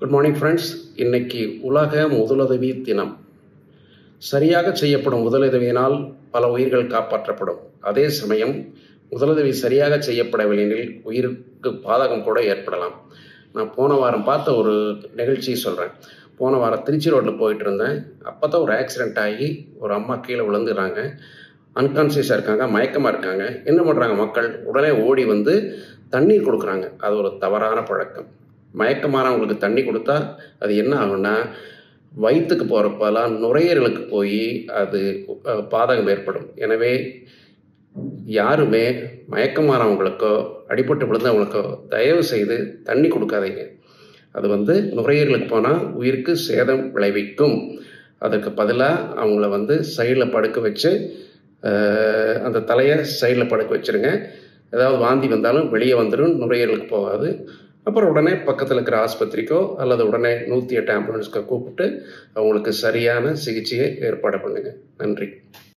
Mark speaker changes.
Speaker 1: Good morning friends. இன்னைக்கு உலக முதலுதவி தினம். சரியாக செய்யப்படும் முதலுதவியினால் பல உயிர்கள் காப்பாற்றப்படும். அதே சமயம் முதலுதவி சரியாக செய்யப்படவில்லையெனில் உயிருக்கு பாதகம் கூட ஏற்படலாம். நான் போன வாரம் பார்த்த ஒரு நிகழ்ச்சி சொல்கிறேன். போன வாரம் திருச்சி ரோட்டில் போயிட்டு இருந்தேன். அப்போ தான் ஒரு ஆக்சிடெண்ட் ஆகி ஒரு அம்மா கீழே விழுந்துடுறாங்க. அன்கான்சியஸாக இருக்காங்க, மயக்கமாக இருக்காங்க. என்ன பண்ணுறாங்க மக்கள்? உடனே ஓடி வந்து தண்ணீர் கொடுக்குறாங்க. அது ஒரு தவறான பழக்கம். மயக்கமானவங்களுக்கு தண்ணி கொடுத்தா அது என்ன ஆகும்னா, வயிற்றுக்கு போகிறப்பெல்லாம் நுரையீரலுக்கு போய் அது பாதகம் ஏற்படும். எனவே யாருமே மயக்கமானவங்களுக்கோ அடிபட்டு விழுந்தவங்களுக்கோ தயவு செய்து தண்ணி கொடுக்காதீங்க. அது நுரையீரலுக்கு போனால் உயிருக்கு சேதம் விளைவிக்கும். அதுக்கு பதிலாக அவங்கள சைடில் படுக்க வச்சு அந்த தலையை சைடில் படுக்க வச்சுருங்க. ஏதாவது வாந்தி வந்தாலும் வெளியே வந்துடும், நுரையீரலுக்கு போகாது. அப்புறம் உடனே பக்கத்தில் இருக்கிற ஆஸ்பத்திரிக்கோ அல்லது உடனே 108 ஆம்புலன்ஸ்க்கோ கூப்பிட்டு அவங்களுக்கு சரியான சிகிச்சையை ஏற்பாடு பண்ணுங்கள். நன்றி.